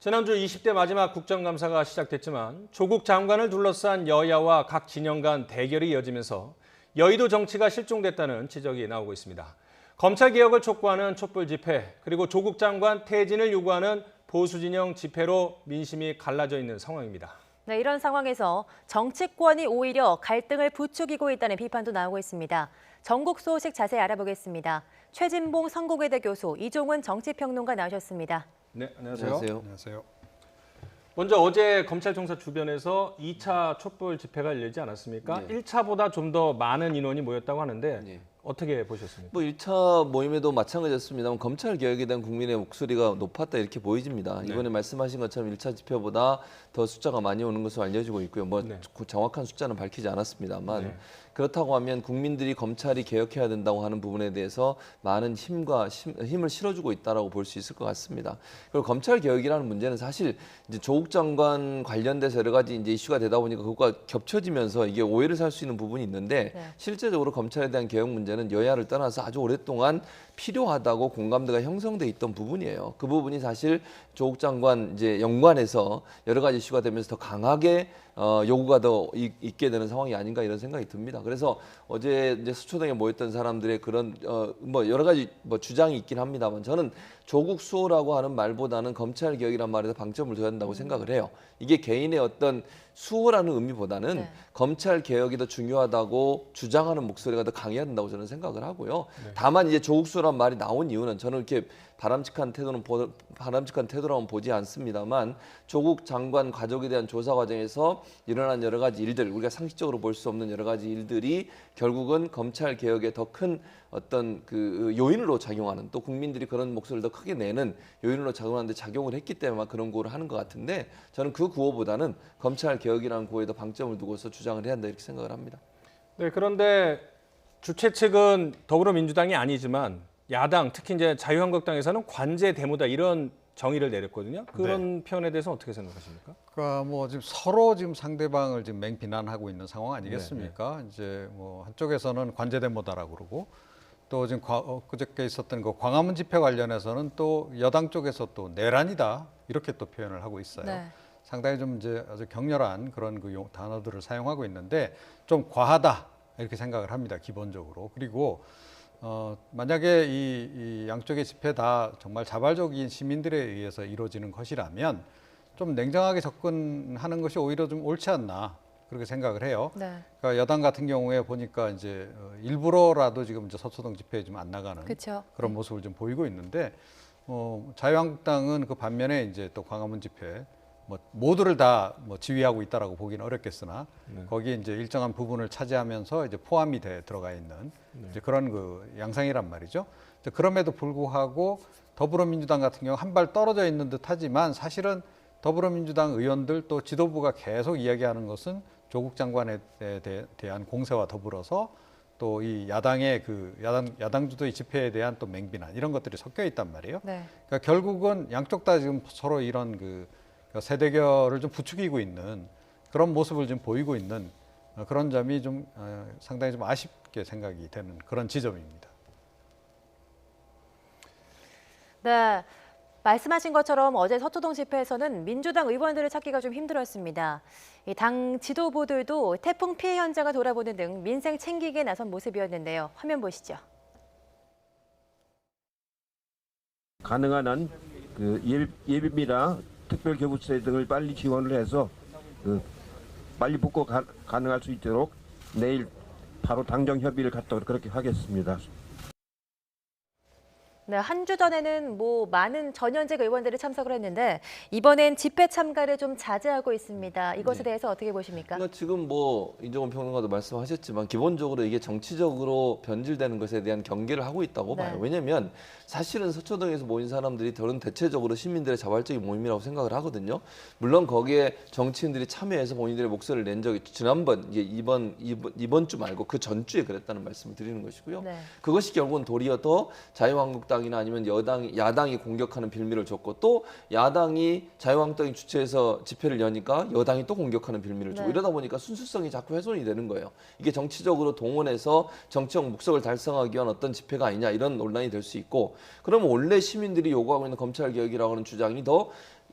지난주 20대 마지막 국정감사가 시작됐지만 조국 장관을 둘러싼 여야와 각 진영 간 대결이 이어지면서 여의도 정치가 실종됐다는 지적이 나오고 있습니다. 검찰개혁을 촉구하는 촛불 집회, 그리고 조국 장관 퇴진을 요구하는 보수 진영 집회로 민심이 갈라져 있는 상황입니다. 네, 이런 상황에서 정치권이 오히려 갈등을 부추기고 있다는 비판도 나오고 있습니다. 전국 소식 자세히 알아보겠습니다. 최진봉 성공회대 교수, 이종훈 정치평론가 나오셨습니다. 네, 안녕하세요. 안녕하세요. 먼저 어제 검찰 총사 주변에서 2차 촛불 집회가 열리지 않았습니까? 네. 1차보다 좀 더 많은 인원이 모였다고 하는데 네. 어떻게 보셨습니까? 뭐 1차 모임에도 마찬가지였습니다만 검찰 개혁에 대한 국민의 목소리가 높았다 이렇게 보여집니다. 네. 이번에 말씀하신 것처럼 1차 집회보다 더 숫자가 많이 오는 것으로 알려지고 있고요. 뭐 네. 정확한 숫자는 밝히지 않았습니다만 네. 그렇다고 하면 국민들이 검찰이 개혁해야 된다고 하는 부분에 대해서 많은 힘을 실어주고 있다라고 볼 수 있을 것 같습니다. 그리고 검찰 개혁이라는 문제는 사실 이제 조국 장관 관련돼서 여러 가지 이제 이슈가 되다 보니까 그것과 겹쳐지면서 이게 오해를 살 수 있는 부분이 있는데 네. 실제적으로 검찰에 대한 개혁 문제는 여야를 떠나서 아주 오랫동안 필요하다고 공감대가 형성돼 있던 부분이에요. 그 부분이 사실 조국 장관 이제 연관해서 여러 가지 이슈가 되면서 더 강하게 요구가 더 있게 되는 상황이 아닌가 이런 생각이 듭니다. 그래서 어제 이제 서초동에 모였던 사람들의 그런 뭐 여러 가지 뭐 주장이 있긴 합니다만 저는 조국 수호라고 하는 말보다는 검찰 개혁이란 말에서 방점을 둬야 한다고 생각을 해요. 이게 개인의 어떤 수호라는 의미보다는 네. 검찰 개혁이 더 중요하다고 주장하는 목소리가 더 강해야 된다고 저는 생각을 하고요. 네. 다만 이제 조국 수호란 말이 나온 이유는 저는 이렇게 바람직한 태도라고는 보지 않습니다만 조국 장관 가족에 대한 조사 과정에서 일어난 여러 가지 일들, 우리가 상식적으로 볼 수 없는 여러 가지 일들이 결국은 검찰 개혁에 더 큰 어떤 그 요인으로 작용하는, 또 국민들이 그런 목소리를 더 크게 내는 요인으로 작용하는데 작용을 했기 때문에 그런 구호를 하는 것 같은데 저는 그 구호보다는 검찰 개혁이라는 구호에 더 방점을 두고서 주장을 해야 한다 이렇게 생각을 합니다. 네, 그런데 주최 측은 더불어민주당이 아니지만 야당, 특히 이제 자유한국당에서는 관제 데모다 이런 정의를 내렸거든요. 그런 표현에 대해서 어떻게 생각하십니까? 그러니까 뭐 지금 서로 지금 상대방을 지금 맹비난하고 있는 상황 아니겠습니까? 이제 뭐 한쪽에서는 관제데모다라고 그러고 또 지금 그저께 있었던 그 광화문 집회 관련해서는 또 여당 쪽에서 또 내란이다 이렇게 또 표현을 하고 있어요. 네. 상당히 좀 이제 아주 격렬한 그런 그 단어들을 사용하고 있는데 좀 과하다 이렇게 생각을 합니다. 기본적으로. 그리고 만약에 이 양쪽의 집회 다 정말 자발적인 시민들에 의해서 이루어지는 것이라면 좀 냉정하게 접근하는 것이 오히려 좀 옳지 않나 그렇게 생각을 해요. 네. 그러니까 여당 같은 경우에 보니까 이제 일부러라도 지금 이제 서초동 집회에 좀 안 나가는 그렇죠. 그런 모습을 좀 보이고 있는데 자유한국당은 그 반면에 이제 또 광화문 집회 뭐 모두를 다 뭐 지휘하고 있다라고 보기는 어렵겠으나 거기에 이제 일정한 부분을 차지하면서 이제 포함이 들어가 있는 이제 그런 그 양상이란 말이죠. 그럼에도 불구하고 더불어민주당 같은 경우 한 발 떨어져 있는 듯하지만 사실은 더불어민주당 의원들 또 지도부가 계속 이야기하는 것은 조국 장관에 대한 공세와 더불어서 또 이 야당의 그 야당 주도의 집회에 대한 또 맹비난 이런 것들이 섞여 있단 말이에요. 네. 그러니까 결국은 양쪽 다 지금 서로 이런 그 세대결을 좀 부추기고 있는 그런 모습을 좀 보이고 있는 그런 점이 좀 상당히 좀 아쉽게 생각이 되는 그런 지점입니다. 네. 말씀하신 것처럼 어제 서초동 집회에서는 민주당 의원들을 찾기가 좀 힘들었습니다. 이 당 지도부들도 태풍 피해 현장을 돌아보는 등 민생 챙기기에 나선 모습이었는데요. 화면 보시죠. 가능한 한 그 예비비나 특별교부세 등을 빨리 지원을 해서 빨리 복구 가능할 수 있도록 내일 바로 당정 협의를 갖도록 그렇게 하겠습니다. 네, 한 주 전에는 뭐 많은 전현직 의원들이 참석을 했는데 이번엔 집회 참가를 좀 자제하고 있습니다. 이것에 대해서 어떻게 보십니까? 그러니까 지금 뭐 이종훈 평론가도 말씀하셨지만 기본적으로 이게 정치적으로 변질되는 것에 대한 경계를 하고 있다고 네. 봐요. 왜냐하면 사실은 서초동에서 모인 사람들이 저는 대체적으로 시민들의 자발적인 모임이라고 생각을 하거든요. 물론 거기에 정치인들이 참여해서 본인들의 목소리를 낸 적이 지난번 이제 이번 주 말고 그 전주에 그랬다는 말씀을 드리는 것이고요. 네. 그것이 결국은 도리어 더 자유한국당이나 아니면 야당이 공격하는 빌미를 줬고 또 야당이 자유한국당이 주최해서 집회를 여니까 여당이 또 공격하는 빌미를 주고 네. 이러다 보니까 순수성이 자꾸 훼손이 되는 거예요. 이게 정치적으로 동원해서 정치적 목적을 달성하기 위한 어떤 집회가 아니냐 이런 논란이 될 수 있고 그러면 원래 시민들이 요구하고 있는 검찰개혁이라고 하는 주장이 더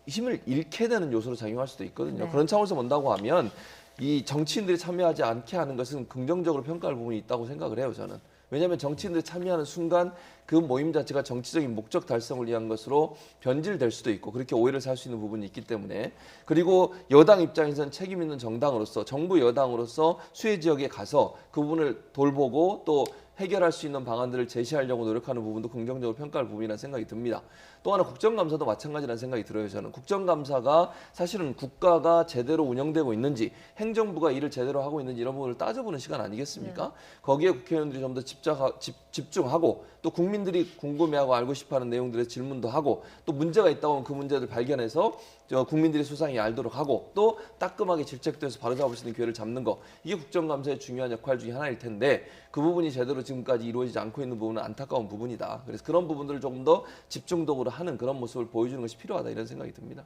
힘을 잃게 되는 요소로 작용할 수도 있거든요. 네. 그런 차원에서 본다고 하면 이 정치인들이 참여하지 않게 하는 것은 긍정적으로 평가할 부분이 있다고 생각을 해요, 저는. 왜냐하면 정치인들이 참여하는 순간 그 모임 자체가 정치적인 목적 달성을 위한 것으로 변질될 수도 있고 그렇게 오해를 살 수 있는 부분이 있기 때문에 그리고 여당 입장에서는 책임 있는 정당으로서 정부 여당으로서 수혜 지역에 가서 그 부분을 돌보고 또 해결할 수 있는 방안들을 제시하려고 노력하는 부분도 긍정적으로 평가할 부분이라는 생각이 듭니다. 또 하나 국정감사도 마찬가지라는 생각이 들어요. 저는 국정감사가 사실은 국가가 제대로 운영되고 있는지 행정부가 일을 제대로 하고 있는지 이런 부분을 따져보는 시간 아니겠습니까? 네. 거기에 국회의원들이 좀 더 집중하고 또 국민들이 궁금해하고 알고 싶어하는 내용들에 질문도 하고 또 문제가 있다고 하면 그 문제를 발견해서 국민들이 소상히 알도록 하고 또 따끔하게 질책돼서 바로잡을 수 있는 기회를 잡는 거 이게 국정감사의 중요한 역할 중에 하나일 텐데 그 부분이 제대로 지금까지 이루어지지 않고 있는 부분은 안타까운 부분이다. 그래서 그런 부분들을 조금 더 집중적으로 하는 그런 모습을 보여주는 것이 필요하다 이런 생각이 듭니다.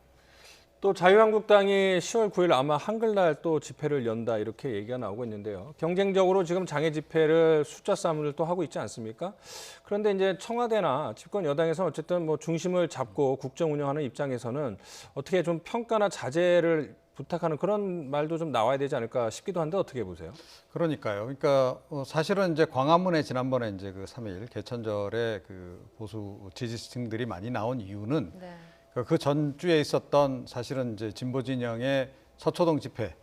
또 자유한국당이 10월 9일 아마 한글날 또 집회를 연다 이렇게 얘기가 나오고 있는데요. 경쟁적으로 지금 장애 집회를 숫자 싸움을 또 하고 있지 않습니까? 그런데 이제 청와대나 집권 여당에서는 어쨌든 뭐 중심을 잡고 국정 운영하는 입장에서는 어떻게 좀 평가나 자제를 부탁하는 그런 말도 좀 나와야 되지 않을까 싶기도 한데 어떻게 보세요? 그러니까요. 그러니까 사실은 이제 광화문에 지난번에 이제 그 3일 개천절에 그 보수 지지층들이 많이 나온 이유는 네. 그 전주에 있었던 사실은 이제 진보 진영의 서초동 집회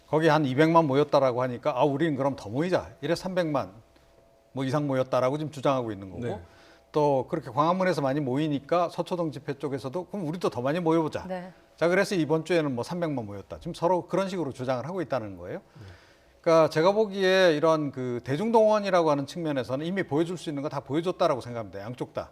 거기 한 200만 모였다라고 하니까 아 우리는 그럼 더 모이자 이래 300만 뭐 이상 모였다라고 지금 주장하고 있는 거고 네. 또 그렇게 광화문에서 많이 모이니까 서초동 집회 쪽에서도 그럼 우리도 더 많이 모여보자. 네. 자 그래서 이번 주에는 뭐 300만 모였다. 지금 서로 그런 식으로 주장을 하고 있다는 거예요. 그러니까 제가 보기에 이런 그 대중동원이라고 하는 측면에서는 이미 보여줄 수 있는 거 다 보여줬다라고 생각합니다. 양쪽 다.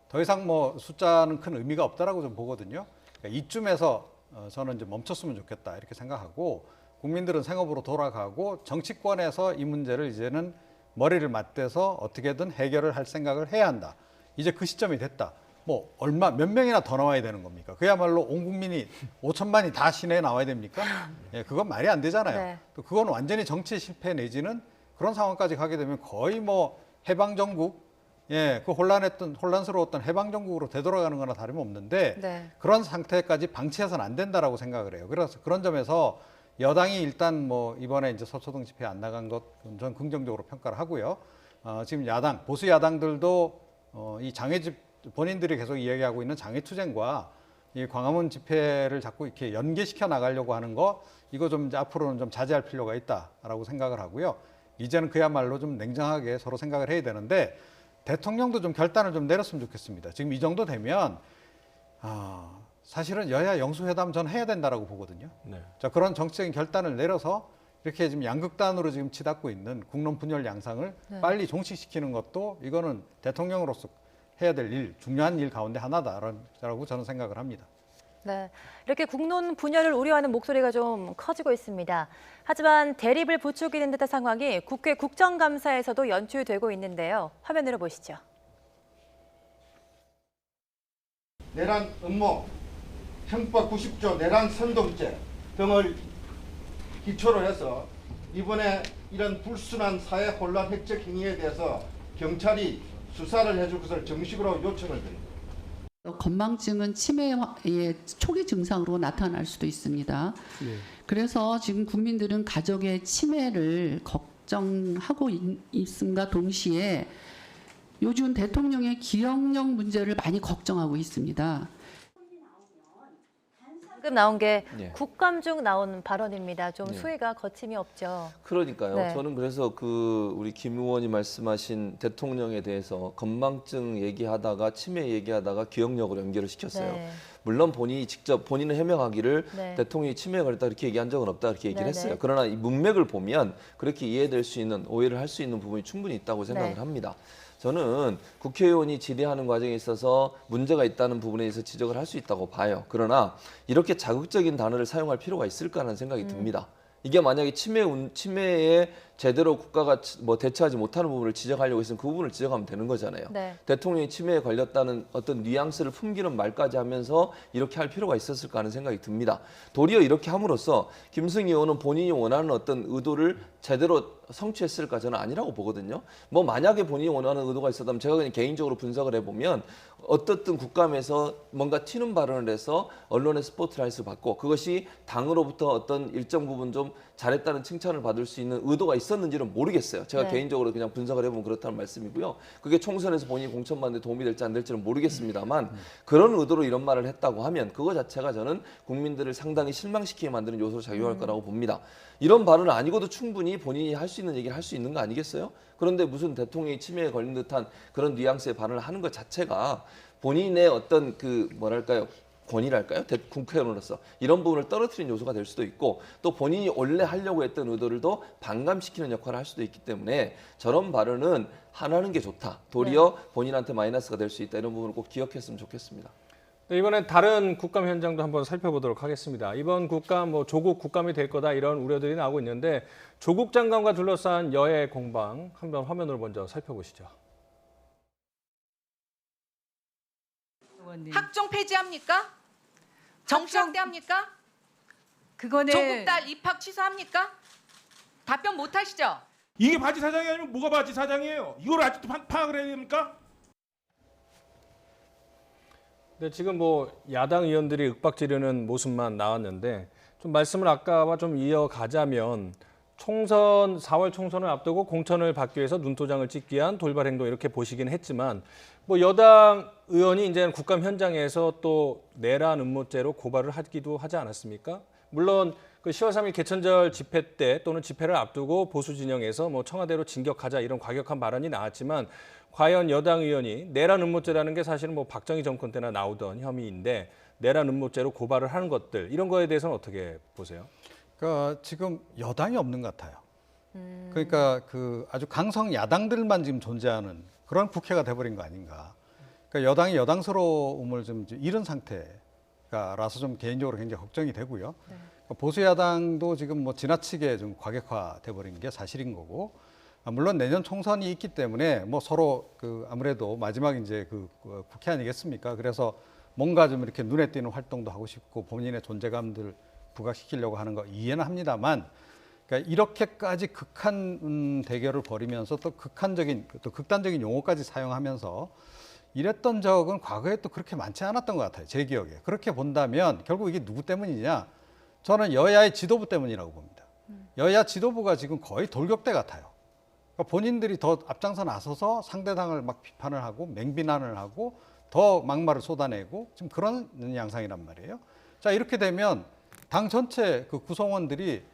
더 이상 뭐 숫자는 큰 의미가 없다라고 좀 보거든요. 그러니까 이쯤에서 저는 이제 멈췄으면 좋겠다 이렇게 생각하고 국민들은 생업으로 돌아가고 정치권에서 이 문제를 이제는 머리를 맞대서 어떻게든 해결을 할 생각을 해야 한다. 이제 그 시점이 됐다. 뭐 얼마 몇 명이나 더 나와야 되는 겁니까? 그야말로 온 국민이 5천만이 다 시내에 나와야 됩니까? 예, 그건 말이 안 되잖아요. 네. 또 그건 완전히 정치 실패 내지는 그런 상황까지 가게 되면 거의 뭐 해방 정국 예, 그 혼란스러웠던 해방 정국으로 되돌아가는 거나 다름없는데 네. 그런 상태까지 방치해서는 안 된다라고 생각을 해요. 그래서 그런 점에서 여당이 일단 뭐 이번에 이제 서초동 집회 안 나간 것 전 긍정적으로 평가를 하고요. 지금 야당 보수 야당들도 이 장애집 본인들이 계속 이야기하고 있는 장애투쟁과 이 광화문 집회를 자꾸 이렇게 연계시켜 나가려고 하는 거 이거 좀 이제 앞으로는 좀 자제할 필요가 있다라고 생각을 하고요. 이제는 그야말로 좀 냉정하게 서로 생각을 해야 되는데 대통령도 좀 결단을 좀 내렸으면 좋겠습니다. 지금 이 정도 되면 사실은 여야 영수회담 전 해야 된다라고 보거든요. 네. 자 그런 정치적인 결단을 내려서 이렇게 지금 양극단으로 지금 치닫고 있는 국론 분열 양상을 네. 빨리 종식시키는 것도 이거는 대통령으로서 해야 될 일, 중요한 일 가운데 하나다라고 저는 생각을 합니다. 네, 이렇게 국론 분열을 우려하는 목소리가 좀 커지고 있습니다. 하지만 대립을 부추기는 듯한 상황이 국회 국정감사에서도 연출되고 있는데요. 화면으로 보시죠. 내란 음모, 형법 90조 내란 선동죄 등을 기초로 해서 이번에 이런 불순한 사회 혼란 획책 행위에 대해서 경찰이 수사를 해줄 것을 정식으로 요청을 드립니다. 건망증은 치매의 초기 증상으로 나타날 수도 있습니다. 그래서 지금 국민들은 가족의 치매를 걱정하고 있음과 동시에 요즘 대통령의 기억력 문제를 많이 걱정하고 있습니다. 방금 나온 게 예. 국감 중 나온 발언입니다. 좀 네. 수위가 거침이 없죠. 그러니까요. 네. 저는 그래서 그 우리 김 의원이 말씀하신 대통령에 대해서 건망증 얘기하다가 치매 얘기하다가 기억력으로 연결을 시켰어요. 네. 물론 본인이 직접 본인은 해명하기를 네. 대통령이 치매에 걸렸다 그렇게 얘기한 적은 없다 그렇게 얘기를 네, 했어요. 네. 그러나 이 문맥을 보면 그렇게 이해될 수 있는 오해를 할 수 있는 부분이 충분히 있다고 생각을 네. 합니다. 저는 국회의원이 질의하는 과정에 있어서 문제가 있다는 부분에 대해서 지적을 할 수 있다고 봐요. 그러나 이렇게 자극적인 단어를 사용할 필요가 있을까 하는 생각이 듭니다. 이게 만약에 치매에 제대로 국가가 뭐 대처하지 못하는 부분을 지적하려고 했으면 그 부분을 지적하면 되는 거잖아요. 네. 대통령이 치매에 걸렸다는 어떤 뉘앙스를 품기는 말까지 하면서 이렇게 할 필요가 있었을까 하는 생각이 듭니다. 도리어 이렇게 함으로써 김승희 의원은 본인이 원하는 어떤 의도를 제대로 성취했을까 저는 아니라고 보거든요. 뭐 만약에 본인이 원하는 의도가 있었다면 제가 그냥 개인적으로 분석을 해보면 어떻든 국감에서 뭔가 튀는 발언을 해서 언론의 스포트라이트를 받고 그것이 당으로부터 어떤 일정 부분 좀 잘했다는 칭찬을 받을 수 있는 의도가 있었는지는 모르겠어요. 제가 네. 개인적으로 그냥 분석을 해보면 그렇다는 말씀이고요. 그게 총선에서 본인이 공천받는 데 도움이 될지 안 될지는 모르겠습니다만 그런 의도로 이런 말을 했다고 하면 그거 자체가 저는 국민들을 상당히 실망시키게 만드는 요소로 작용할 거라고 봅니다. 이런 발언은 아니고도 충분히 본인이 할 수 있는 얘기를 할 수 있는 거 아니겠어요? 그런데 무슨 대통령이 치매에 걸린 듯한 그런 뉘앙스의 발언을 하는 것 자체가 본인의 어떤 그 뭐랄까요? 권위랄까요? 국회의원으로서 이런 부분을 떨어뜨리는 요소가 될 수도 있고 또 본인이 원래 하려고 했던 의도를 더 반감시키는 역할을 할 수도 있기 때문에 저런 발언은 안 하는 게 좋다. 도리어 본인한테 마이너스가 될 수 있다. 이런 부분을 꼭 기억했으면 좋겠습니다. 네, 이번엔 다른 국감 현장도 한번 살펴보도록 하겠습니다. 이번 국감 조국 국감이 될 거다 이런 우려들이 나오고 있는데 조국 장관과 둘러싼 여야 공방 한번 화면으로 먼저 살펴보시죠. 학종 폐지합니까? 정시학대 합니까? 그거는 조국 딸 입학 취소합니까? 답변 못 하시죠? 이게 바지 사장이 아니면 뭐가 바지 사장이에요? 이걸 아직도 파악을 해야 됩니까? 네, 지금 야당 의원들이 윽박 지르는 모습만 나왔는데 좀 말씀을 아까와 좀 이어가자면 4월 총선을 앞두고 공천을 받기 위해서 눈도장을 찍기 위한 돌발 행동 이렇게 보시긴 했지만 여당 의원이 이제 국감 현장에서 또 내란 음모죄로 고발을 하기도 하지 않았습니까? 물론 그 10월 3일 개천절 집회 때 또는 집회를 앞두고 보수 진영에서 청와대로 진격하자 이런 과격한 발언이 나왔지만 과연 여당 의원이 내란 음모죄라는 게 사실은 박정희 정권 때나 나오던 혐의인데 내란 음모죄로 고발을 하는 것들 이런 거에 대해서는 어떻게 보세요? 그러니까 지금 여당이 없는 것 같아요. 그러니까 그 아주 강성 야당들만 지금 존재하는 그런 국회가 돼버린 거 아닌가. 그러니까 여당이 여당스러움을 좀 잃은 상태라서 좀 개인적으로 굉장히 걱정이 되고요. 그러니까 보수 야당도 지금 지나치게 좀 과격화돼버린 게 사실인 거고. 물론 내년 총선이 있기 때문에 서로 아무래도 마지막 이제 국회 아니겠습니까? 그래서 뭔가 좀 이렇게 눈에 띄는 활동도 하고 싶고 본인의 존재감들 부각시키려고 하는 거 이해는 합니다만, 그러니까 이렇게까지 극한 대결을 벌이면서 또 극단적인 용어까지 사용하면서 이랬던 적은 과거에 또 그렇게 많지 않았던 것 같아요. 제 기억에. 그렇게 본다면 결국 이게 누구 때문이냐? 저는 여야의 지도부 때문이라고 봅니다. 여야 지도부가 지금 거의 돌격대 같아요. 그러니까 본인들이 더 앞장서 나서서 상대당을 막 비판을 하고 맹비난을 하고 더 막말을 쏟아내고 지금 그런 양상이란 말이에요. 자, 이렇게 되면 당 전체 그 구성원들이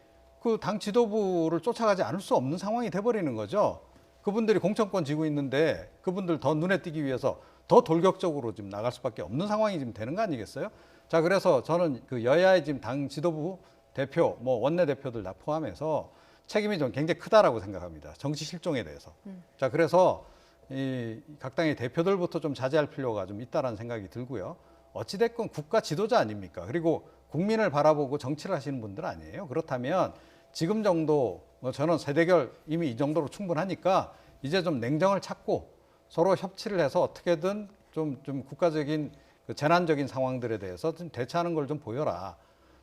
그 당 지도부를 쫓아가지 않을 수 없는 상황이 돼버리는 거죠. 그분들이 공천권 쥐고 있는데 그분들 더 눈에 띄기 위해서 더 돌격적으로 지금 나갈 수밖에 없는 상황이 지금 되는 거 아니겠어요? 자, 그래서 저는 그 여야의 지금 당 지도부 대표, 원내 대표들 다 포함해서 책임이 좀 굉장히 크다라고 생각합니다. 정치 실종에 대해서. 자, 그래서 이 각 당의 대표들부터 좀 자제할 필요가 좀 있다라는 생각이 들고요. 어찌됐건 국가 지도자 아닙니까? 그리고 국민을 바라보고 정치를 하시는 분들 아니에요. 그렇다면 지금 정도 저는 세대결 이미 이 정도로 충분하니까 이제 좀 냉정을 찾고 서로 협치를 해서 어떻게든 좀 국가적인 그 재난적인 상황들에 대해서 좀 대처하는 걸 좀 보여라.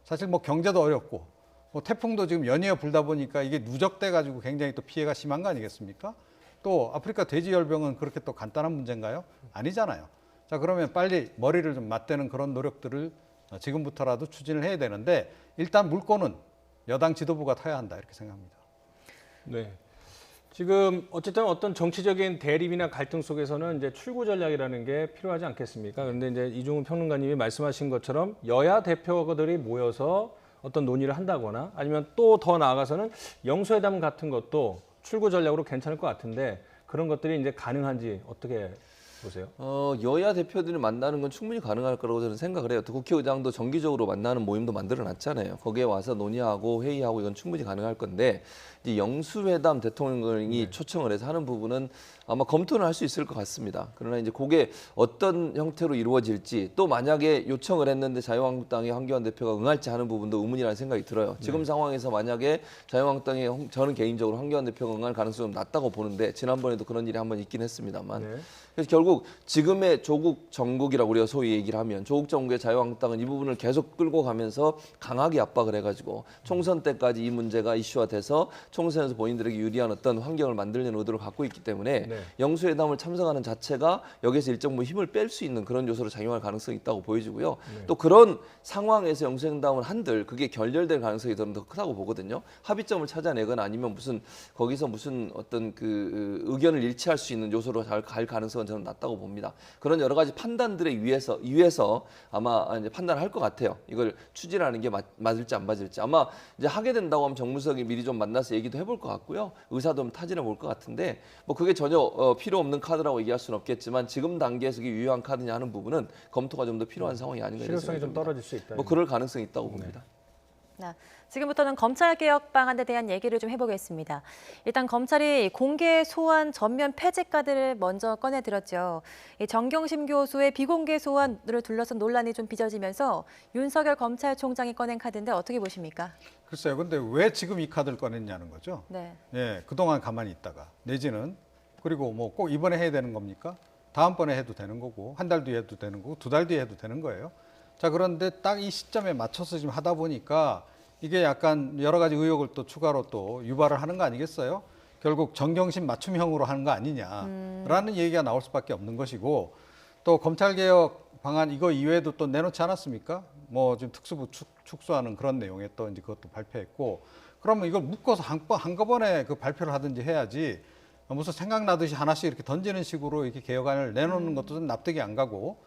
사실 경제도 어렵고 태풍도 지금 연이어 불다 보니까 이게 누적돼 가지고 굉장히 또 피해가 심한 거 아니겠습니까? 또 아프리카 돼지열병은 그렇게 또 간단한 문제인가요? 아니잖아요. 자, 그러면 빨리 머리를 좀 맞대는 그런 노력들을 지금부터라도 추진을 해야 되는데 일단 물꼬는 여당 지도부가 타야 한다 이렇게 생각합니다. 네. 지금 어쨌든 어떤 정치적인 대립이나 갈등 속에서는 이제 출구 전략이라는 게 필요하지 않겠습니까? 그런데 이제 이종훈 평론가님이 말씀하신 것처럼 여야 대표들이 모여서 어떤 논의를 한다거나 아니면 또 더 나아가서는 영수회담 같은 것도 출구 전략으로 괜찮을 것 같은데 그런 것들이 이제 가능한지 어떻게 보세요? 여야 대표들이 만나는 건 충분히 가능할 거라고 저는 생각을 해요. 또 국회의장도 정기적으로 만나는 모임도 만들어 놨잖아요. 거기에 와서 논의하고 회의하고 이건 충분히 가능할 건데 이제 영수회담 대통령이 초청을 해서 하는 부분은 아마 검토는 할 수 있을 것 같습니다. 그러나 이제 그게 어떤 형태로 이루어질지 또 만약에 요청을 했는데 자유한국당의 황교안 대표가 응할지 하는 부분도 의문이라는 생각이 들어요. 지금 상황에서 만약에 자유한국당의 저는 개인적으로 황교안 대표가 응할 가능성은 낮다고 보는데 지난번에도 그런 일이 한번 있긴 했습니다만 그래서 결국 지금의 조국 정국이라고 우리가 소위 얘기를 하면 조국 정국의 자유한국당은 이 부분을 계속 끌고 가면서 강하게 압박을 해가지고 총선 때까지 이 문제가 이슈화돼서 총선에서 본인들에게 유리한 어떤 환경을 만들려는 의도를 갖고 있기 때문에 네. 영수회담을 참석하는 자체가 여기서 일정 부분 힘을 뺄 수 있는 그런 요소로 작용할 가능성이 있다고 보여지고요. 또 그런 상황에서 영수회담을 한들 그게 결렬될 가능성이 저는 더 크다고 보거든요. 합의점을 찾아내거나 아니면 거기서 무슨 어떤 그 의견을 일치할 수 있는 요소로 갈 가능성은 저는 낮다고 봅니다. 그런 여러 가지 판단들에 의해서 아마 이제 판단할 것 같아요. 이걸 추진하는 게 맞을지 안 맞을지. 아마 이제 하게 된다고 하면 정무석이 미리 좀 만나서 얘기도 해볼 것 같고요. 의사도 좀 타진해 볼 것 같은데 뭐 그게 전혀 필요 없는 카드라고 얘기할 수는 없겠지만 지금 단계에서 이게 유효한 카드냐 하는 부분은 검토가 좀 더 필요한 상황이 아닌가 이런 실효성이 좀 생각이 듭니다. 떨어질 수 있다. 뭐 그럴 가능성이 있다고 봅니다. 네. 지금부터는 검찰개혁 방안에 대한 얘기를 좀 해보겠습니다. 일단 검찰이 공개 소환 전면 폐지 카드를 먼저 꺼내들었죠. 이 정경심 교수의 비공개 소환을 둘러싼 논란이 좀 빚어지면서 윤석열 검찰총장이 꺼낸 카드인데 어떻게 보십니까? 글쎄요. 근데 왜 지금 이 카드를 꺼냈냐는 거죠. 네. 예, 그동안 가만히 있다가 내지는 그리고 뭐 꼭 이번에 해야 되는 겁니까? 다음번에 해도 되는 거고 한 달 뒤에 해도 되는 거고 두 달 뒤에 해도 되는 거예요. 자, 그런데 딱 이 시점에 맞춰서 지금 하다 보니까 이게 약간 여러 가지 의혹을 또 추가로 또 유발을 하는 거 아니겠어요? 결국 정경심 맞춤형으로 하는 거 아니냐라는 얘기가 나올 수밖에 없는 것이고 또 검찰개혁 방안 이거 이외에도 또 내놓지 않았습니까? 뭐 지금 특수부 축소하는 그런 내용에 또 이제 그것도 발표했고 그러면 이걸 묶어서 한꺼번에 그 발표를 하든지 해야지 무슨 생각나듯이 하나씩 이렇게 던지는 식으로 이렇게 개혁안을 내놓는 것도 좀 납득이 안 가고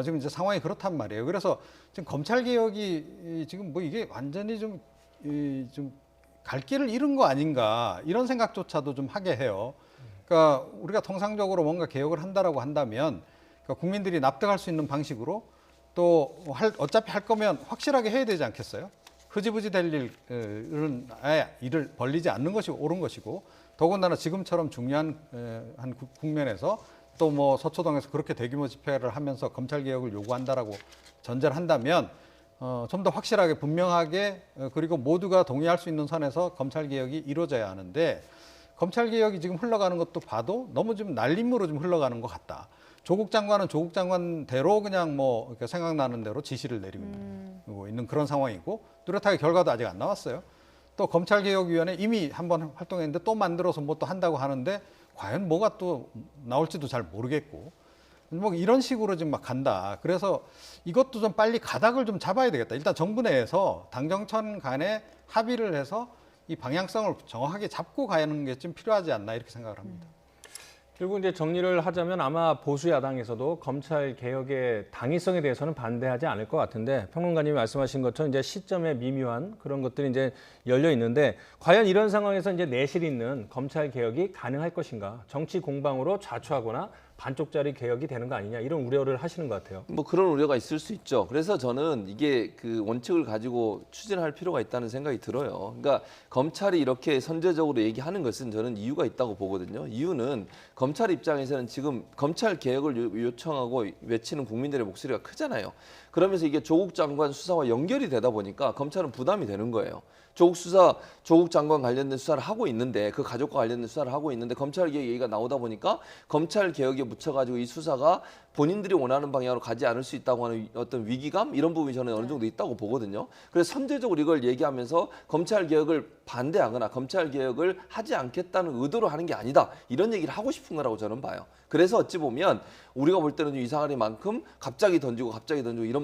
지금 이제 상황이 그렇단 말이에요. 그래서 지금 검찰 개혁이 지금 뭐 이게 완전히 좀 갈 길을 잃은 거 아닌가 이런 생각조차도 좀 하게 해요. 그러니까 우리가 통상적으로 뭔가 개혁을 한다라고 한다면 그러니까 국민들이 납득할 수 있는 방식으로 또 어차피 할 거면 확실하게 해야 되지 않겠어요? 흐지부지 될 일은 아예 일을 벌리지 않는 것이 옳은 것이고 더군다나 지금처럼 중요한 한 국면에서 또 뭐 서초동에서 그렇게 대규모 집회를 하면서 검찰 개혁을 요구한다라고 전제를 한다면 좀 더 확실하게 분명하게 그리고 모두가 동의할 수 있는 선에서 검찰 개혁이 이루어져야 하는데 검찰 개혁이 지금 흘러가는 것도 봐도 너무 좀 날림으로 좀 흘러가는 것 같다. 조국 장관은 조국 장관대로 그냥 뭐 이렇게 생각나는 대로 지시를 내리고 있는 그런 상황이고 뚜렷하게 결과도 아직 안 나왔어요. 또 검찰개혁위원회 이미 한번 활동했는데 또 만들어서 뭐 또 한다고 하는데 과연 뭐가 또 나올지도 잘 모르겠고 뭐 이런 식으로 지금 막 간다. 그래서 이것도 좀 빨리 가닥을 좀 잡아야 되겠다. 일단 정부 내에서 당정청 간에 합의를 해서 이 방향성을 정확하게 잡고 가는 게 좀 필요하지 않나 이렇게 생각을 합니다. 그리고 이제 정리를 하자면 아마 보수 야당에서도 검찰 개혁의 당위성에 대해서는 반대하지 않을 것 같은데 평론가님이 말씀하신 것처럼 이제 시점에 미묘한 그런 것들이 이제 열려 있는데 과연 이런 상황에서 이제 내실 있는 검찰 개혁이 가능할 것인가? 정치 공방으로 좌초하거나 반쪽짜리 개혁이 되는 거 아니냐 이런 우려를 하시는 것 같아요. 뭐 그런 우려가 있을 수 있죠. 그래서 저는 이게 그 원칙을 가지고 추진할 필요가 있다는 생각이 들어요. 그러니까 검찰이 이렇게 선제적으로 얘기하는 것은 저는 이유가 있다고 보거든요. 이유는 검찰 입장에서는 지금 검찰 개혁을 요청하고 외치는 국민들의 목소리가 크잖아요. 그러면서 이게 조국 장관 수사와 연결이 되다 보니까 검찰은 부담이 되는 거예요. 조국 장관 관련된 수사를 하고 있는데 그 가족과 관련된 수사를 하고 있는데 검찰 개혁 얘기가 나오다 보니까 검찰 개혁에 묻혀가지고 이 수사가 본인들이 원하는 방향으로 가지 않을 수 있다고 하는 어떤 위기감 이런 부분이 저는 어느 정도 있다고 보거든요. 그래서 선제적으로 이걸 얘기하면서 검찰 개혁을 반대하거나 검찰 개혁을 하지 않겠다는 의도로 하는 게 아니다 이런 얘기를 하고 싶은 거라고 저는 봐요. 그래서 어찌 보면 우리가 볼 때는 이상한 만큼 갑자기 던지고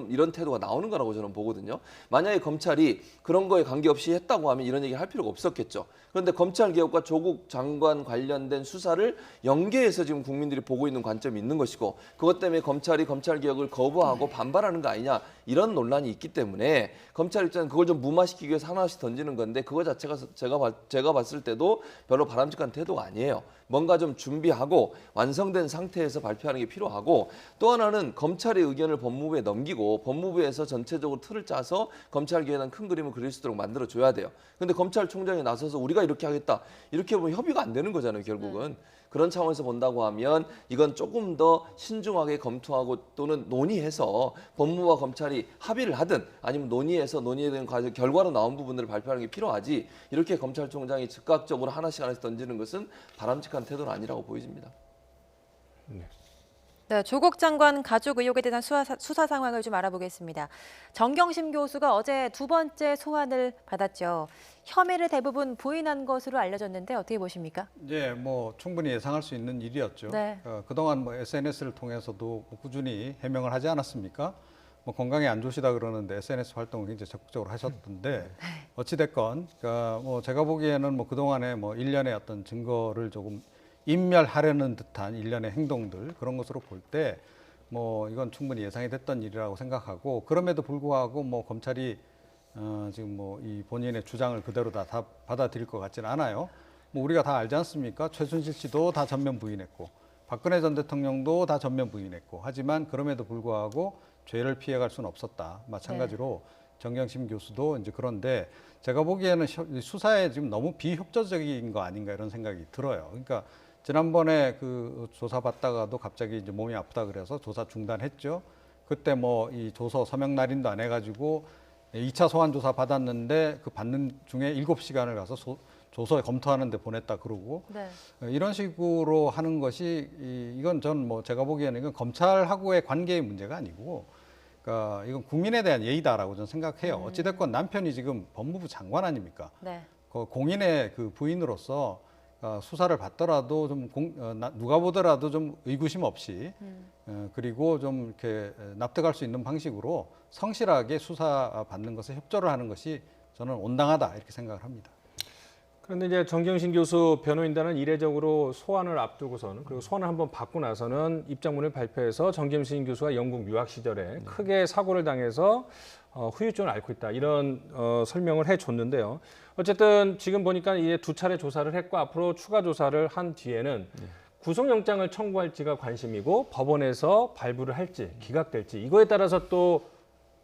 이런 태도가 나오는 거라고 저는 보거든요. 만약에 검찰이 그런 거에 관계없이 했다고 하면 이런 얘기를 할 필요가 없었겠죠. 그런데 검찰 개혁과 조국 장관 관련된 수사를 연계해서 지금 국민들이 보고 있는 관점이 있는 것이고 그것 때문에 검찰이 검찰 개혁을 거부하고 반발하는 거 아니냐 이런 논란이 있기 때문에 검찰 입장은 그걸 좀 무마시키기 위해서 하나씩 던지는 건데 그거 자체가 제가 봤을 때도 별로 바람직한 태도가 아니에요. 뭔가 좀 준비하고 완성된 상태에서 발표하는 게 필요하고 또 하나는 검찰의 의견을 법무부에 넘기고 법무부에서 전체적으로 틀을 짜서 검찰 개혁에 대한 큰 그림을 그릴 수 있도록 만들어줘야 돼요. 근데 검찰총장이 나서서 우리가 이렇게 하겠다 이렇게 보면 협의가 안 되는 거잖아요. 결국은. 그런 차원에서 본다고 하면 이건 조금 더 신중하게 검토하고 또는 논의해서 법무부와 검찰이 합의를 하든 아니면 논의에 대한 과정 결과로 나온 부분들을 발표하는 게 필요하지 이렇게 검찰총장이 즉각적으로 하나씩 되는 것은 바람직한 태도는 아니라고 보여집니다. 네. 네, 조국 장관 가족 의혹에 대한 수사 상황을 좀 알아보겠습니다. 정경심 교수가 어제 두 번째 소환을 받았죠. 혐의를 대부분 부인한 것으로 알려졌는데 어떻게 보십니까? 예, 뭐 충분히 예상할 수 있는 일이었죠. 네. 그동안 뭐 SNS를 통해서도 꾸준히 해명을 하지 않았습니까? 뭐 건강에 안 좋으시다 그러는데 SNS 활동을 굉장히 적극적으로 하셨던데 어찌 됐건 그러니까 뭐 제가 보기에는 뭐 그동안에 뭐 일련의 어떤 증거를 조금 인멸하려는 듯한 일련의 행동들 그런 것으로 볼 때 뭐 이건 충분히 예상이 됐던 일이라고 생각하고 그럼에도 불구하고 뭐 검찰이 지금 뭐 이 본인의 주장을 그대로 다 받아들일 것 같지는 않아요. 뭐 우리가 다 알지 않습니까? 최순실 씨도 다 전면 부인했고 박근혜 전 대통령도 다 전면 부인했고 하지만 그럼에도 불구하고 죄를 피해갈 수는 없었다. 마찬가지로 정경심 교수도 이제 그런데 제가 보기에는 수사에 지금 너무 비협조적인 거 아닌가 이런 생각이 들어요. 그러니까 지난번에 그 조사 받다가도 갑자기 이제 몸이 아프다 그래서 조사 중단했죠. 그때 뭐 이 조서 서명 날인도 안 해가지고 2차 소환 조사 받았는데 그 받는 중에 7시간을 가서 조서 검토하는 데 보냈다 그러고 이런 식으로 하는 것이 이건 전 뭐 제가 보기에는 이건 검찰하고의 관계의 문제가 아니고 그러니까 이건 국민에 대한 예의다라고 저는 생각해요. 어찌됐건 남편이 지금 법무부 장관 아닙니까? 네. 그 공인의 그 부인으로서 수사를 받더라도 좀 누가 보더라도 좀 의구심 없이 그리고 좀 이렇게 납득할 수 있는 방식으로 성실하게 수사 받는 것에 협조를 하는 것이 저는 온당하다 이렇게 생각을 합니다. 그런데 이제 정경심 교수 변호인단은 이례적으로 소환을 앞두고서는 그리고 소환을 한번 받고 나서는 입장문을 발표해서 정경심 교수가 영국 유학 시절에 크게 사고를 당해서 후유증을 앓고 있다 이런 설명을 해줬는데요. 어쨌든 지금 보니까 이제 두 차례 조사를 했고 앞으로 추가 조사를 한 뒤에는 구속영장을 청구할지가 관심이고 법원에서 발부를 할지 기각될지 이거에 따라서 또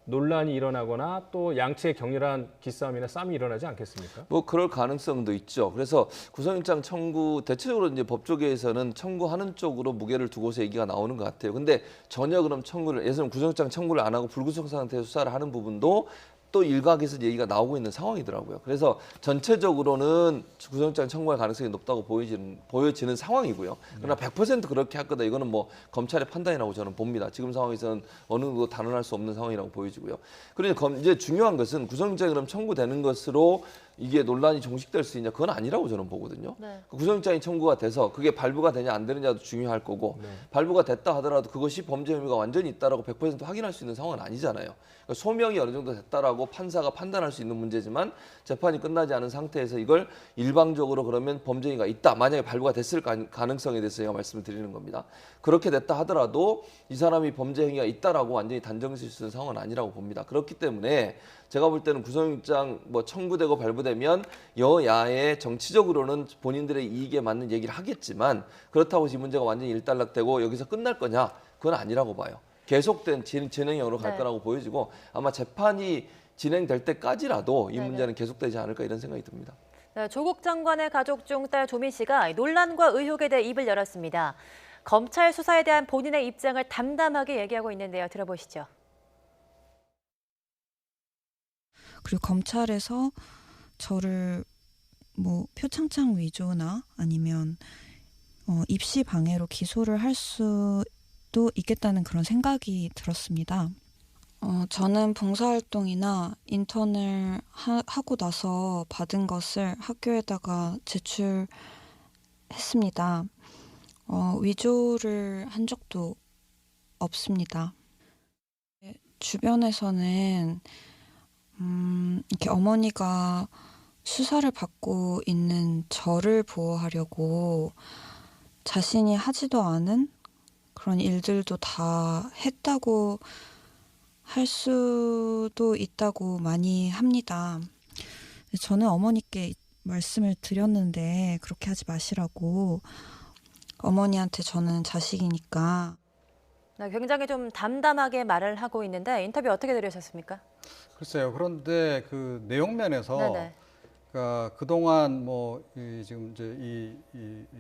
논란이 일어나거나 또 양측의 격렬한 기싸움이나 싸움이 일어나지 않겠습니까? 뭐 그럴 가능성도 있죠. 그래서 구속영장 청구 대체적으로 이제 법조계에서는 청구하는 쪽으로 무게를 두고서 얘기가 나오는 것 같아요. 근데 전혀 그럼 청구를 예를 들면 구속영장 청구를 안 하고 불구속 상태에서 수사를 하는 부분도 또 일각에서 얘기가 나오고 있는 상황이더라고요. 그래서 전체적으로는 구속영장 청구할 가능성이 높다고 보여지는 상황이고요. 그러나 100% 그렇게 할 거다. 이거는 뭐 검찰의 판단이라고 저는 봅니다. 지금 상황에서는 어느 정도 단언할 수 없는 상황이라고 보여지고요. 그러니까 이제 중요한 것은 구속영장이 그럼 청구되는 것으로 이게 논란이 종식될 수 있냐? 그건 아니라고 저는 보거든요. 구속영장이 청구가 돼서 그게 발부가 되냐 안 되느냐도 중요할 거고 발부가 됐다 하더라도 그것이 범죄 혐의가 완전히 있다라고 100% 확인할 수 있는 상황은 아니잖아요. 그러니까 소명이 어느 정도 됐다라고 판사가 판단할 수 있는 문제지만 재판이 끝나지 않은 상태에서 이걸 일방적으로 그러면 범죄 혐의가 있다. 만약에 발부가 됐을 가능성에 대해서 제가 말씀을 드리는 겁니다. 그렇게 됐다 하더라도 이 사람이 범죄 행위가 있다라고 완전히 단정질 수 있는 상황은 아니라고 봅니다. 그렇기 때문에 제가 볼 때는 구속영장 뭐 청구되고 발부되면 여야의 정치적으로는 본인들의 이익에 맞는 얘기를 하겠지만 그렇다고 이 문제가 완전히 일단락되고 여기서 끝날 거냐? 그건 아니라고 봐요. 계속된 진행형으로 갈 거라고 보여지고 아마 재판이 진행될 때까지라도 이 문제는 계속되지 않을까 이런 생각이 듭니다. 네, 조국 장관의 가족 중 딸 조민 씨가 논란과 의혹에 대해 입을 열었습니다. 검찰 수사에 대한 본인의 입장을 담담하게 얘기하고 있는데요. 들어보시죠. 그리고 검찰에서 저를 뭐 표창장 위조나 아니면 입시 방해로 기소를 할 수도 있겠다는 그런 생각이 들었습니다. 저는 봉사활동이나 인턴을 하고 나서 받은 것을 학교에다가 제출했습니다. 위조를 한 적도 없습니다. 주변에서는 이렇게 어머니가 수사를 받고 있는 저를 보호하려고 자신이 하지도 않은 그런 일들도 다 했다고 할 수도 있다고 많이 합니다. 저는 어머니께 말씀을 드렸는데 그렇게 하지 마시라고. 어머니한테 저는 자식이니까. 네, 굉장히 좀 담담하게 말을 하고 있는데 인터뷰 어떻게 들으셨습니까? 글쎄요. 그런데 그 내용 면에서 그러니까 그동안 뭐 지금 이제 이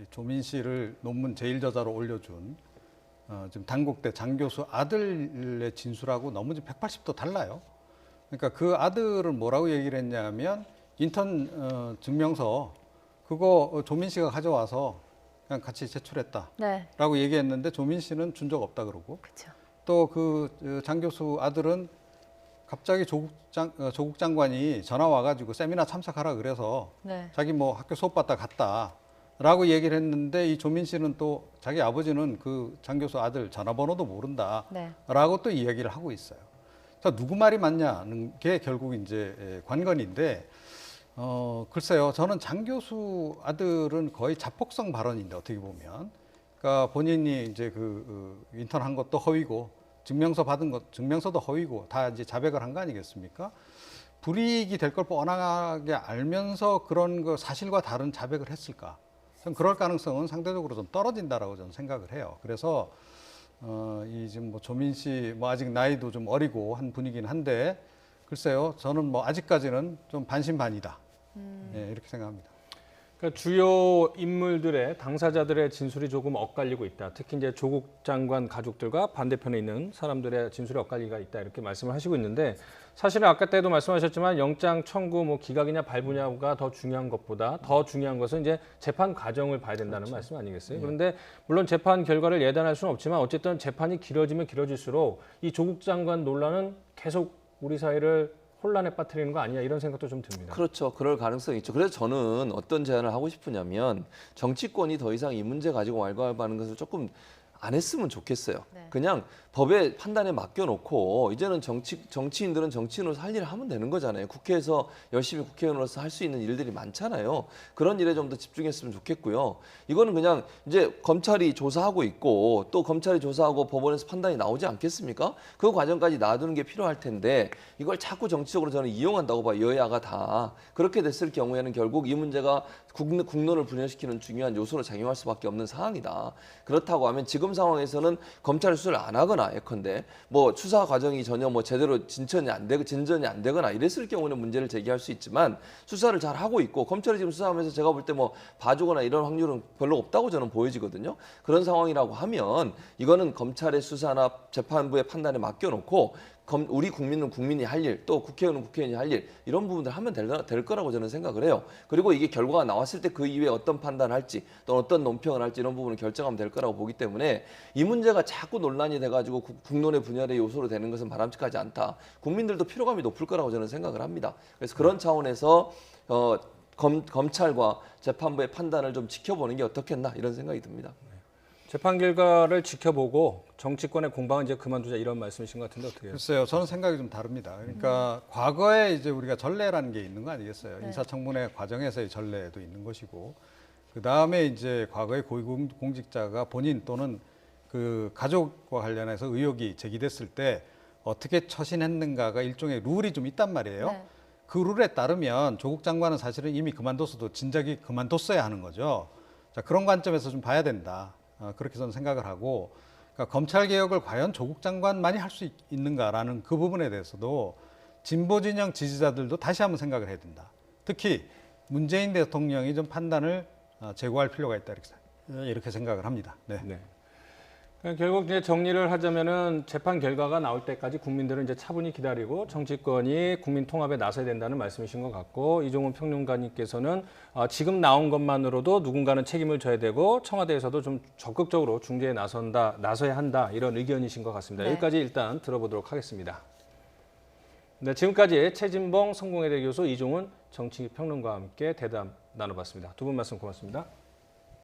조민 씨를 논문 제1저자로 올려준 지금 단국대 장 교수 아들의 진술하고 너무 180도 달라요. 그러니까 그 아들은 뭐라고 얘기를 했냐면 인턴 증명서 그거 조민 씨가 가져와서 그냥 같이 제출했다라고 네. 얘기했는데 조민 씨는 준 적 없다 그러고 그렇죠. 또 그 장 교수 아들은 갑자기 조국 장관이 전화 와가지고 세미나 참석하라 그래서 네. 자기 뭐 학교 수업 받다 갔다라고 얘기를 했는데 이 조민 씨는 또 자기 아버지는 그 장 교수 아들 전화번호도 모른다라고 네. 또 이야기를 하고 있어요. 자, 누구 말이 맞냐는 게 결국 이제 관건인데 글쎄요. 저는 장 교수 아들은 거의 자폭성 발언인데 어떻게 보면 그러니까 본인이 이제 그 인턴한 것도 허위고 증명서 받은 것, 증명서도 허위고 다 이제 자백을 한 거 아니겠습니까? 불이익이 될 걸 뻔하게 알면서 그런 거 사실과 다른 자백을 했을까? 전 그럴 가능성은 상대적으로 좀 떨어진다라고 저는 생각을 해요. 그래서 이 지금 뭐 조민 씨 뭐 아직 나이도 좀 어리고 한 분이긴 한데 글쎄요. 저는 뭐 아직까지는 좀 반신반의다. 네, 이렇게 생각합니다. 그러니까 주요 인물들의 당사자들의 진술이 조금 엇갈리고 있다. 특히 이제 조국 장관 가족들과 반대편에 있는 사람들의 진술이 엇갈리가 있다 이렇게 말씀을 하시고 있는데 사실은 아까 때도 말씀하셨지만 영장 청구 뭐 기각이냐 발부냐가 더 중요한 것보다 더 중요한 것은 이제 재판 과정을 봐야 된다는 말씀 아니겠어요? 그런데 물론 재판 결과를 예단할 수는 없지만 어쨌든 재판이 길어지면 길어질수록 이 조국 장관 논란은 계속 우리 사회를 혼란에 빠뜨리는 거 아니냐 이런 생각도 좀 듭니다. 그렇죠. 그럴 가능성이 있죠. 그래서 저는 어떤 제안을 하고 싶으냐면 정치권이 더 이상 이 문제 가지고 왈가왈부하는 것을 조금 안 했으면 좋겠어요. 네. 그냥 법의 판단에 맡겨놓고 이제는 정치인들은 정치인으로서 할 일을 하면 되는 거잖아요. 국회에서 열심히 국회의원으로서 할 수 있는 일들이 많잖아요. 그런 일에 좀 더 집중했으면 좋겠고요. 이거는 그냥 이제 검찰이 조사하고 있고 또 검찰이 조사하고 법원에서 판단이 나오지 않겠습니까? 그 과정까지 놔두는 게 필요할 텐데 이걸 자꾸 정치적으로 저는 이용한다고 봐요. 여야가 다. 그렇게 됐을 경우에는 결국 이 문제가 국론을 분열시키는 중요한 요소로 작용할 수밖에 없는 상황이다. 그렇다고 하면 지금 상황에서는 검찰 수사를 안 하거나 예컨대 뭐 수사 과정이 전혀 뭐 제대로 진전이 안 되거나 이랬을 경우는 문제를 제기할 수 있지만 수사를 잘 하고 있고 검찰이 지금 수사하면서 제가 볼 때 뭐 봐주거나 이런 확률은 별로 없다고 저는 보여지거든요. 그런 상황이라고 하면 이거는 검찰의 수사나 재판부의 판단에 맡겨놓고 우리 국민은 국민이 할 일, 또 국회의원은 국회의원이 할 일 이런 부분들 하면 될 거라고 저는 생각을 해요. 그리고 이게 결과가 나왔을 때 그 이후에 어떤 판단을 할지 또 어떤 논평을 할지 이런 부분을 결정하면 될 거라고 보기 때문에 이 문제가 자꾸 논란이 돼가지고 국론의 분열의 요소로 되는 것은 바람직하지 않다. 국민들도 피로감이 높을 거라고 저는 생각을 합니다. 그래서 그런 차원에서 검찰과 재판부의 판단을 좀 지켜보는 게 어떻겠나 이런 생각이 듭니다. 재판 결과를 지켜보고 정치권의 공방은 이제 그만두자 이런 말씀이신 것 같은데 어떻게 해요? 글쎄요, 저는 생각이 좀 다릅니다. 그러니까 과거에 이제 우리가 전례라는 게 있는 거 아니겠어요? 네. 인사청문회 과정에서의 전례도 있는 것이고, 그 다음에 이제 과거의 고위공직자가 본인 또는 그 가족과 관련해서 의혹이 제기됐을 때 어떻게 처신했는가가 일종의 룰이 좀 있단 말이에요. 네. 그 룰에 따르면 조국 장관은 사실은 이미 그만뒀어도 진작에 그만뒀어야 하는 거죠. 자, 그런 관점에서 좀 봐야 된다. 그렇게 저는 생각을 하고, 그러니까 검찰 개혁을 과연 조국 장관만이 할 수 있는가라는 그 부분에 대해서도 진보 진영 지지자들도 다시 한번 생각을 해야 된다. 특히 문재인 대통령이 좀 판단을 제고할 필요가 있다 이렇게 생각을 합니다. 네. 네. 그러니까 결국 이제 정리를 하자면은 재판 결과가 나올 때까지 국민들은 이제 차분히 기다리고 정치권이 국민 통합에 나서야 된다는 말씀이신 것 같고 이종훈 평론가님께서는 지금 나온 것만으로도 누군가는 책임을 져야 되고 청와대에서도 좀 적극적으로 중재에 나서야 한다 이런 의견이신 것 같습니다. 네. 여기까지 일단 들어보도록 하겠습니다. 네, 지금까지 최진봉 성공회대 교수 이종훈 정치평론가와 함께 대담 나눠봤습니다. 두 분 말씀 고맙습니다.